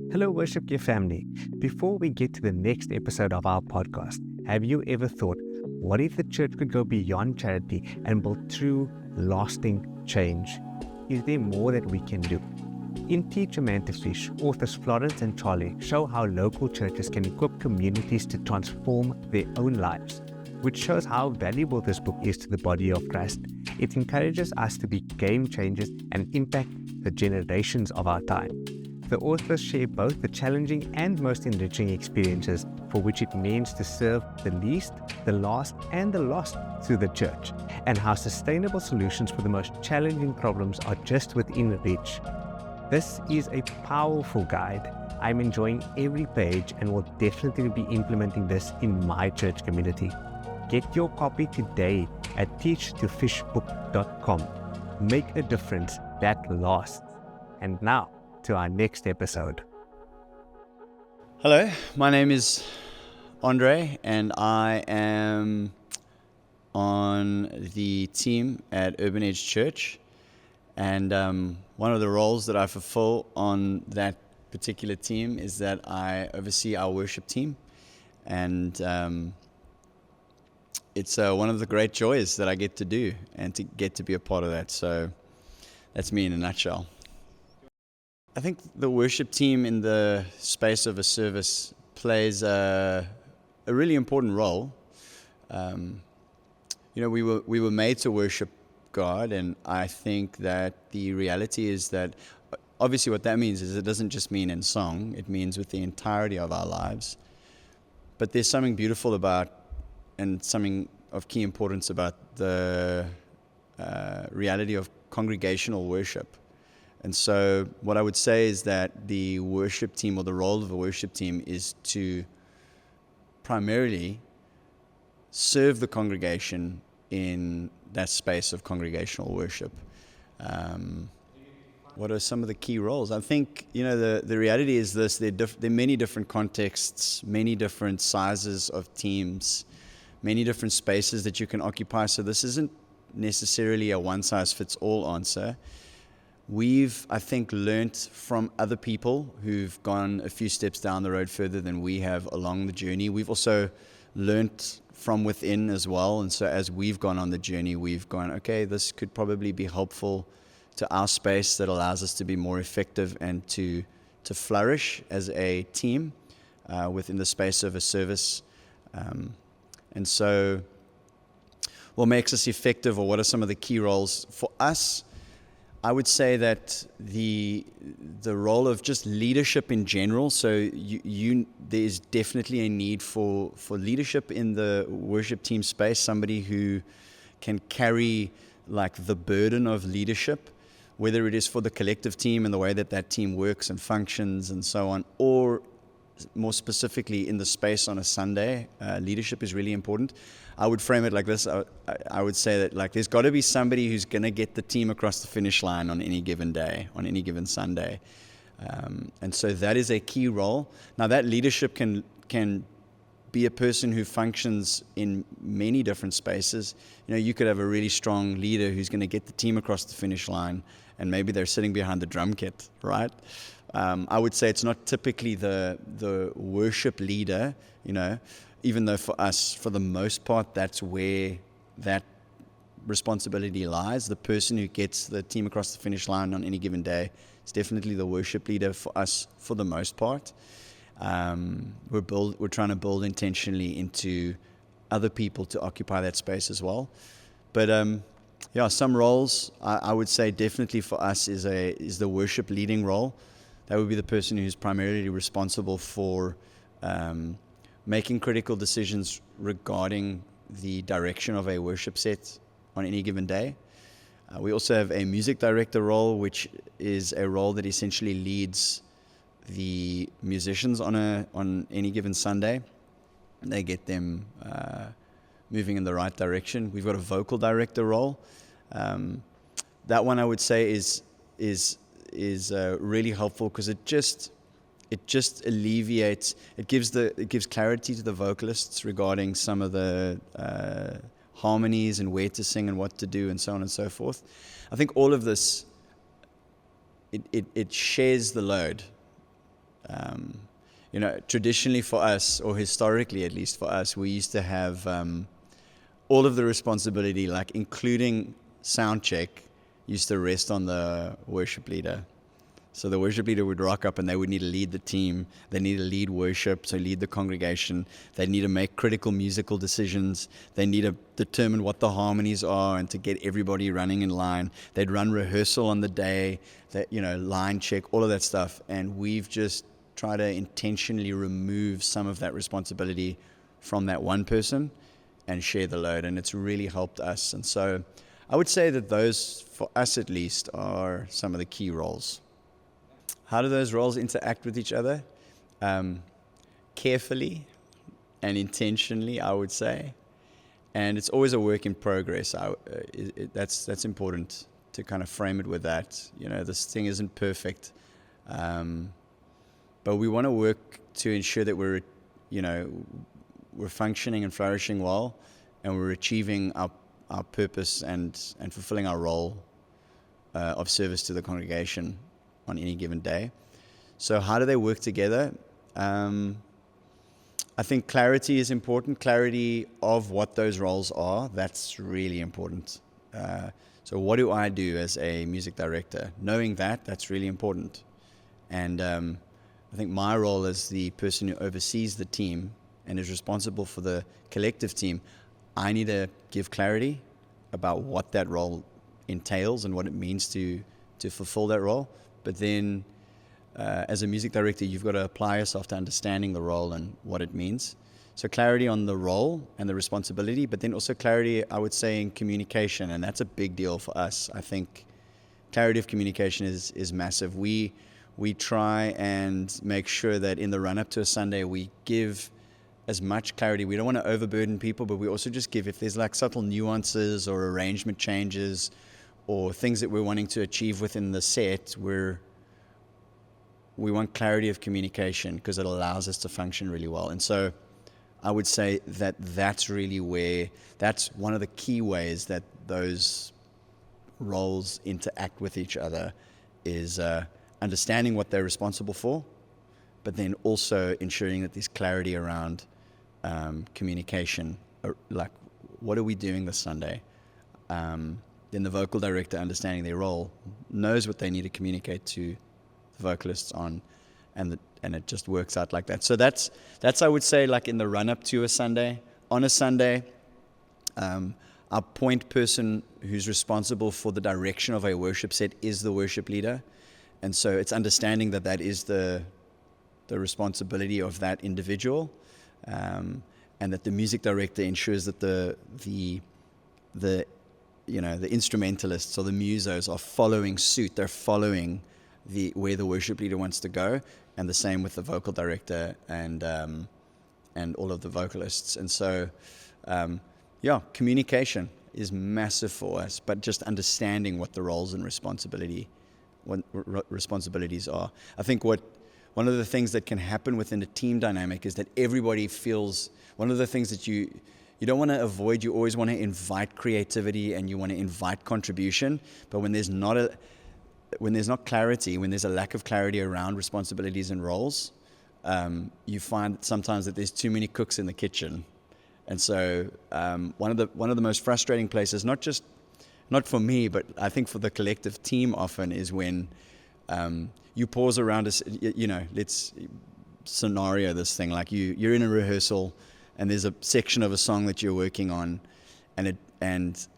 Hello, WorshipGear family. Before we get to the next episode of our podcast, have you ever thought, what if the church could go beyond charity and build true, lasting change? Is there more that we can do? In Teach a Man to Fish, authors Florence and Charlie show how local churches can equip communities to transform their own lives, which shows how valuable this book is to the body of Christ. It encourages us to be game changers and impact the generations of our time. The authors share both the challenging and most enriching experiences for which it means to serve the least, the last, and the lost through the church, and how sustainable solutions for the most challenging problems are just within reach. This is a powerful guide. I'm enjoying every page and will definitely be implementing this in my church community. Get your copy today at teachtofishbook.com. Make a difference that lasts. And now, to our next episode. Hello, my name is Andre and I am on the team at Urban Edge Church, and one of the roles that I fulfill on that particular team is that I oversee our worship team, and it's one of the great joys that I get to do and to get to be a part of that. So that's me in a nutshell. I think the worship team in the space of a service plays a really important role. We were made to worship God, and I think that the reality is that obviously what that means is it doesn't just mean in song, it means with the entirety of our lives. But there's something beautiful about and something of key importance about the reality of congregational worship. And so what I would say is that the worship team, or the role of the worship team, is to primarily serve the congregation in that space of congregational worship. What are some of the key roles? I think, the reality is this: there are many different contexts, many different sizes of teams, many different spaces that you can occupy. So this isn't necessarily a one-size-fits-all answer. We've, I think, learnt from other people who've gone a few steps down the road further than we have along the journey. We've also learnt from within as well. And so as we've gone on the journey, we've gone, okay, this could probably be helpful to our space that allows us to be more effective and to flourish as a team within the space of a service. And so what makes us effective, or what are some of the key roles for us? I would say that the role of just leadership in general. So there's definitely a need for leadership in the worship team space. Somebody who can carry the burden of leadership, whether it is for the collective team and the way that team works and functions and so on, or more specifically in the space on a Sunday. Leadership is really important. I would frame it like this. I would say that there's got to be somebody who's going to get the team across the finish line on any given day, on any given Sunday. And so that is a key role. Now that leadership can be a person who functions in many different spaces. You could have a really strong leader who's going to get the team across the finish line, and maybe they're sitting behind the drum kit, right? I would say it's not typically the worship leader, even though for us, for the most part, that's where that responsibility lies. The person who gets the team across the finish line on any given day is definitely the worship leader for us for the most part. We're trying to build intentionally into other people to occupy that space as well. But some roles I would say definitely for us is the worship leading role. That would be the person who's primarily responsible for making critical decisions regarding the direction of a worship set on any given day. We also have a music director role, which is a role that essentially leads the musicians on any given Sunday. They get them moving in the right direction. We've got a vocal director role. That one I would say is really helpful because it just alleviates. It gives clarity to the vocalists regarding some of the harmonies and where to sing and what to do and so on and so forth. I think all of this it shares the load. Traditionally for us, or historically at least for us, we used to have all of the responsibility, like including sound check, used to rest on the worship leader. So the worship leader would rock up and they would need to lead the team. They need to lead worship, so lead the congregation. They need to make critical musical decisions. They need to determine what the harmonies are and to get everybody running in line. They'd run rehearsal on the day, line check, all of that stuff. And we've just tried to intentionally remove some of that responsibility from that one person and share the load. And it's really helped us. And so I would say that those, for us at least, are some of the key roles. How do those roles interact with each other? Carefully and intentionally, I would say. And it's always a work in progress. That's important to kind of frame it with that. This thing isn't perfect. But we want to work to ensure that we're functioning and flourishing well, and we're achieving our purpose and fulfilling our role of service to the congregation on any given day. So how do they work together? I think clarity is important. Clarity of what those roles are, that's really important. So what do I do as a music director? Knowing that's really important. And I think my role as the person who oversees the team and is responsible for the collective team, I need to give clarity about what that role entails and what it means to fulfill that role. But then as a music director, you've got to apply yourself to understanding the role and what it means. So clarity on the role and the responsibility, but then also clarity, I would say, in communication. And that's a big deal for us. I think clarity of communication is massive. We try and make sure that in the run-up to a Sunday, we give as much clarity. We don't want to overburden people, but we also just give, if there's like subtle nuances or arrangement changes or things that we're wanting to achieve within the set, we want clarity of communication because it allows us to function really well. And so I would say that's really that's one of the key ways that those roles interact with each other is understanding what they're responsible for, but then also ensuring that there's clarity around communication, like what are we doing this Sunday? Then the vocal director, understanding their role, knows what they need to communicate to the vocalists on, and it just works out like that. So that's I would say, like in the run-up to a Sunday. On a Sunday, our point person who's responsible for the direction of a worship set is the worship leader. And so it's understanding that is the responsibility of that individual, and that the music director ensures that the instrumentalists or the musos are following suit. They're following where the worship leader wants to go, and the same with the vocal director and all of the vocalists. And so, communication is massive for us, but just understanding what the roles and responsibilities are. I think one of the things that can happen within a team dynamic is that everybody feels, one of the things that you don't want to avoid, you always want to invite creativity and you want to invite contribution, but when there's not clarity, when there's a lack of clarity around responsibilities and roles, you find sometimes that there's too many cooks in the kitchen. And so one of the most frustrating places, not for me, but I think for the collective team often, is when you pause around us, let's scenario this thing, like you're in a rehearsal and there's a section of a song that you're working on, and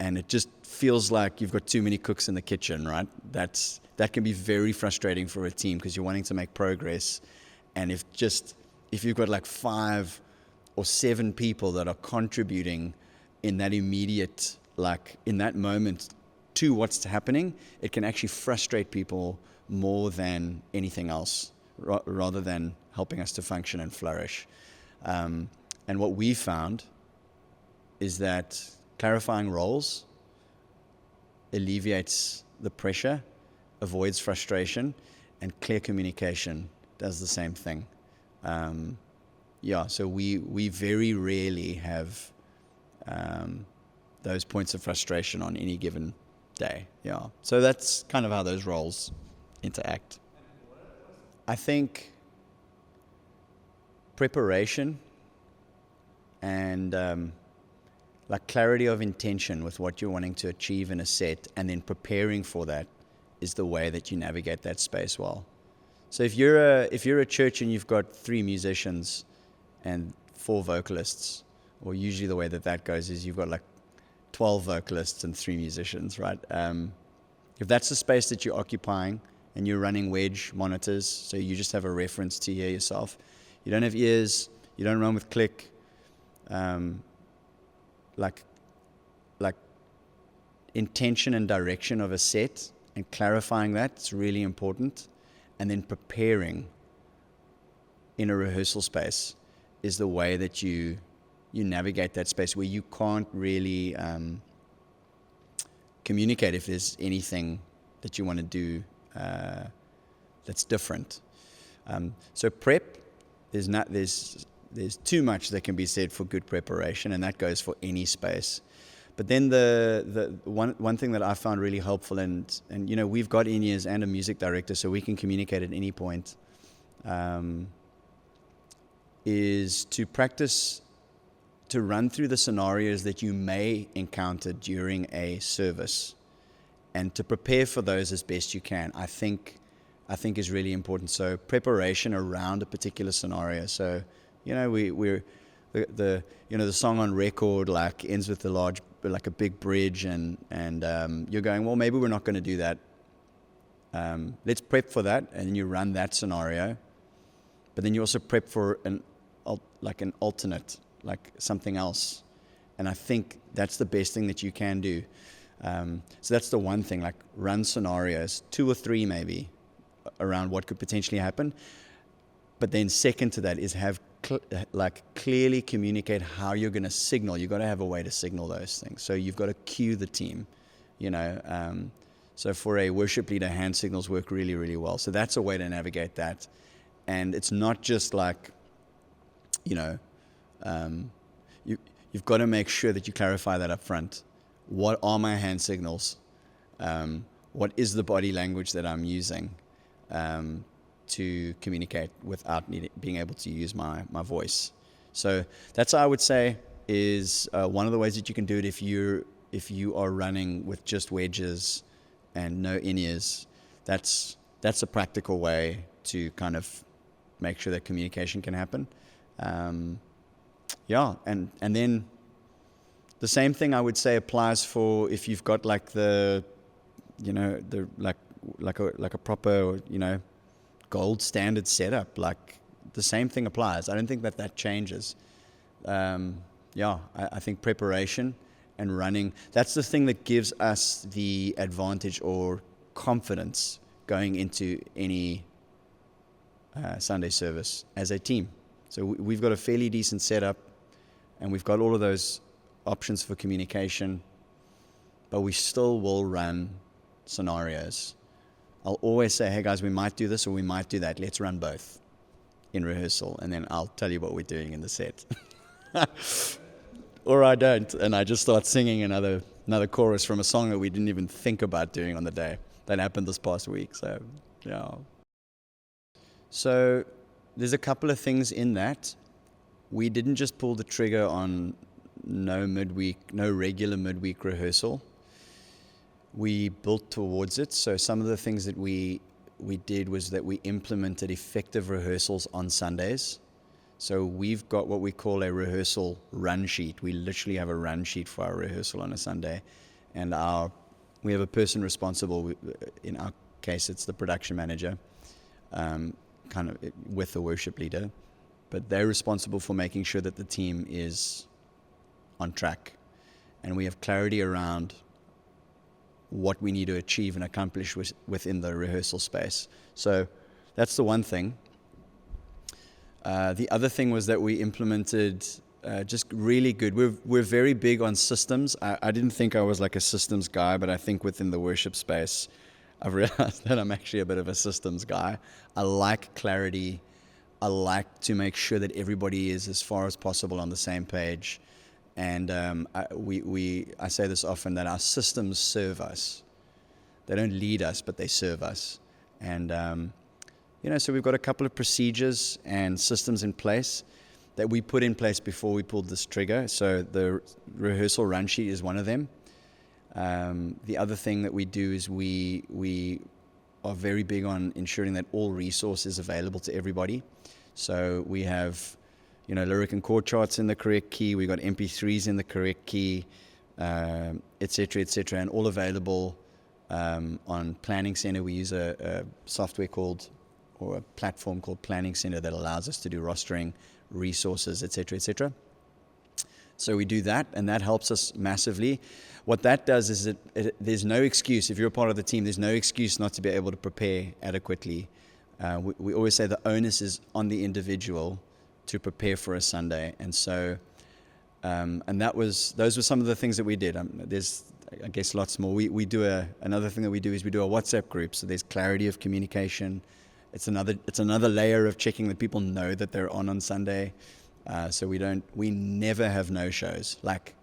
it just feels like you've got too many cooks in the kitchen, right? That can be very frustrating for a team because you're wanting to make progress, and if you've got like 5 or 7 people that are contributing in that immediate, like in that moment to what's happening, it can actually frustrate people more than anything else, rather than helping us to function and flourish. And what we found is that clarifying roles alleviates the pressure, avoids frustration, and clear communication does the same thing. So we very rarely have those points of frustration on any given day. Yeah. So that's kind of how those roles interact. I think preparation and like clarity of intention with what you're wanting to achieve in a set, and then preparing for that is the way that you navigate that space well. So if you're a church and you've got 3 musicians and 4 vocalists, or usually the way that goes is you've got like 12 vocalists and 3 musicians, right? If that's the space that you're occupying and you're running wedge monitors, so you just have a reference to hear yourself, you don't have ears, you don't run with click, like intention and direction of a set and clarifying that, it's really important. And then preparing in a rehearsal space is the way that you navigate that space where you can't really communicate if there's anything that you want to do that's different. So prep, there's too much that can be said for good preparation, and that goes for any space. But then the one thing that I found really helpful, and you know, we've got in-ears and a music director, so we can communicate at any point, is to practice to run through the scenarios that you may encounter during a service, and to prepare for those as best you can. I think is really important. So preparation around a particular scenario. So you know, we're the song on record like ends with a big bridge, and you're going, well, maybe we're not going to do that. Let's prep for that, and then you run that scenario. But then you also prep for an alternate, like something else. And I think that's the best thing that you can do. So that's the one thing, like run scenarios, 2 or 3 maybe, around what could potentially happen. But then second to that is have clearly communicate how you're going to signal. You've got to have a way to signal those things. So you've got to cue the team, you know. So for a worship leader, hand signals work really, really well. So that's a way to navigate that. And it's not just like, you know, you've got to make sure that you clarify that up front. What are my hand signals? What is the body language that I'm using to communicate without being able to use my voice? So that's, I would say, is one of the ways that you can do it if you are running with just wedges and no in-ears. That's a practical way to kind of make sure that communication can happen. And then the same thing I would say applies for if you've got like a proper, you know, gold standard setup. Like the same thing applies. I don't think that changes. I think preparation and running, that's the thing that gives us the advantage or confidence going into any Sunday service as a team. So we've got a fairly decent setup, and we've got all of those options for communication, but we still will run scenarios. I'll always say, hey guys, we might do this or we might do that. Let's run both in rehearsal, and then I'll tell you what we're doing in the set. Or I don't, and I just start singing another chorus from a song that we didn't even think about doing on the day. That happened this past week, so yeah. So there's a couple of things in that. We didn't just pull the trigger on no regular midweek rehearsal. We built towards it. So some of the things that we did was that we implemented effective rehearsals on Sundays. So we've got what we call a rehearsal run sheet. We literally have a run sheet for our rehearsal on a Sunday. And we have a person responsible. In our case, it's the production manager, kind of with the worship leader. But they're responsible for making sure that the team is on track. And we have clarity around what we need to achieve and accomplish within the rehearsal space. So that's the one thing. The other thing was that we implemented just really good. We're very big on systems. I didn't think I was like a systems guy, but I think within the worship space, I've realized that I'm actually a bit of a systems guy. I like clarity. I like to make sure that everybody is as far as possible on the same page. And I say this often, that our systems serve us. They don't lead us, but they serve us. And so we've got a couple of procedures and systems in place that we put in place before we pulled this trigger. So the rehearsal run sheet is one of them. The other thing that we do is we are very big on ensuring that all resources available to everybody. So we have, lyric and chord charts in the correct key. We got MP3s in the correct key, et cetera, and all available on Planning Center. We use a software or a platform called Planning Center that allows us to do rostering, resources, et cetera. So we do that, and that helps us massively. What that does is there's no excuse. If you're a part of the team, there's no excuse not to be able to prepare adequately. We always say the onus is on the individual to prepare for a Sunday. And so, and those were some of the things that we did. There's, I guess, lots more. We do another thing that we do is we do a WhatsApp group. So there's clarity of communication. It's another layer of checking that people know that they're on Sunday. So we never have no shows, like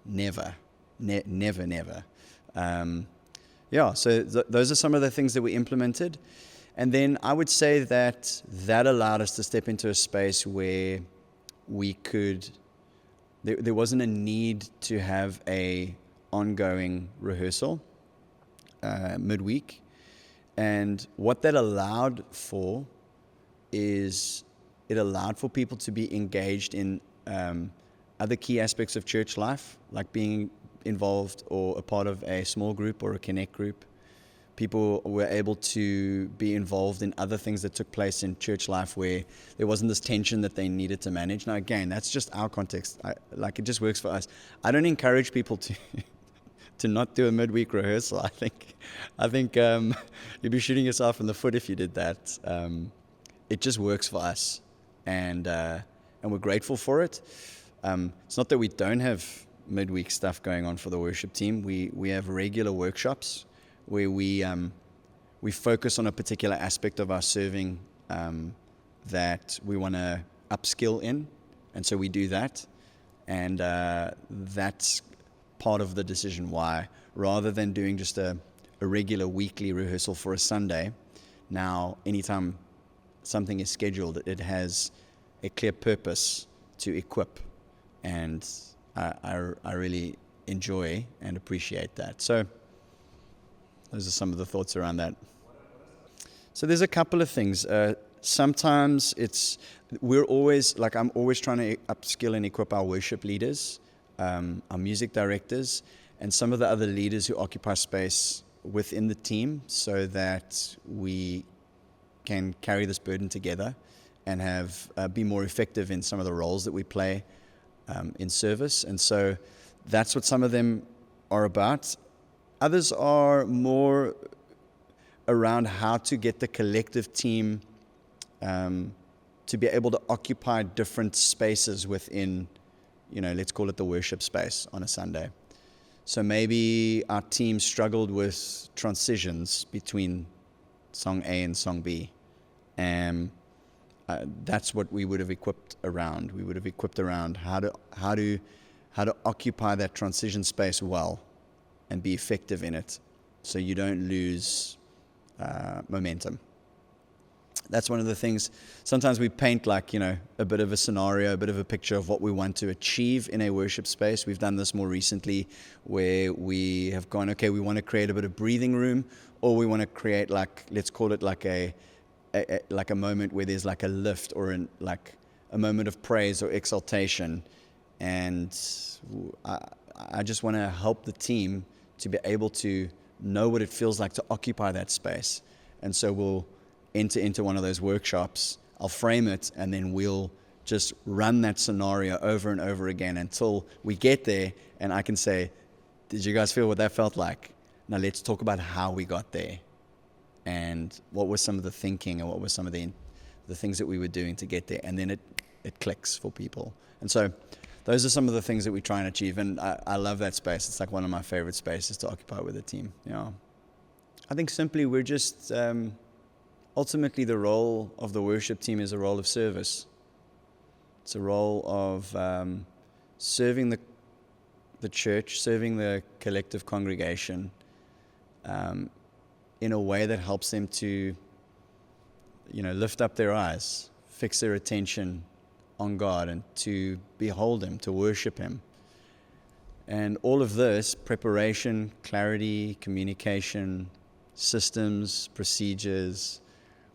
never. So those are some of the things that we implemented. And then I would say that allowed us to step into a space where there wasn't a need to have a ongoing rehearsal midweek. And what that allowed for is it allowed for people to be engaged in other key aspects of church life, like being involved or a part of a small group or a connect group. People were able to be involved in other things that took place in church life where there wasn't this tension that they needed to manage. Now, again, that's just our context. It just works for us. I don't encourage people to to not do a midweek rehearsal. I think you'd be shooting yourself in the foot if you did that. It just works for us, and we're grateful for it. It's not that we don't have midweek stuff going on for the worship team. We have regular workshops where we focus on a particular aspect of our serving that we want to upskill in, and so we do that, and that's part of the decision why, rather than doing just a regular weekly rehearsal for a Sunday. Now, anytime something is scheduled, it has a clear purpose to equip, and I really enjoy and appreciate that. So those are some of the thoughts around that. So there's a couple of things. Sometimes I'm always trying to upskill and equip our worship leaders, our music directors, and some of the other leaders who occupy space within the team, so that we can carry this burden together and be more effective in some of the roles that we play in service. And so that's what some of them are about. Others are more around how to get the collective team to be able to occupy different spaces within, let's call it the worship space on a Sunday. So maybe our team struggled with transitions between song A and song B. And that's what we would have equipped around. We would have equipped around how to occupy that transition space well and be effective in it, so you don't lose momentum. That's one of the things. Sometimes we paint a bit of a scenario, a bit of a picture of what we want to achieve in a worship space. We've done this more recently, where we have gone, okay, we want to create a bit of breathing room, or we want to create let's call it a moment where there's a lift, or a moment of praise or exaltation. And I just want to help the team to be able to know what it feels like to occupy that space. And so we'll enter into one of those workshops. I'll frame it, and then we'll just run that scenario over and over again until we get there, and I can say, did you guys feel what that felt like? Now let's talk about how we got there, and what was some of the thinking, and what were some of the things that we were doing to get there. And then it clicks for people. And so those are some of the things that we try and achieve, and I love that space. It's one of my favorite spaces to occupy with a team. I think simply we're just ultimately the role of the worship team is a role of service. It's a role of serving the church, serving the collective congregation in a way that helps them to lift up their eyes, fix their attention on God, and to behold Him, to worship Him. And all of this, preparation, clarity, communication, systems, procedures,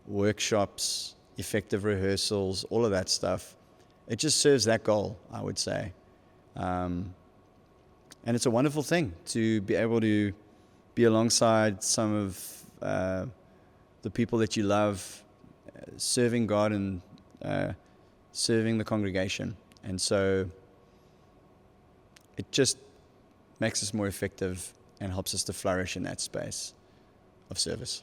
workshops, effective rehearsals, all of that stuff, it just serves that goal, I would say. And it's a wonderful thing to be able to be alongside some of the people that you love, serving God and serving the congregation. And so it just makes us more effective and helps us to flourish in that space of service.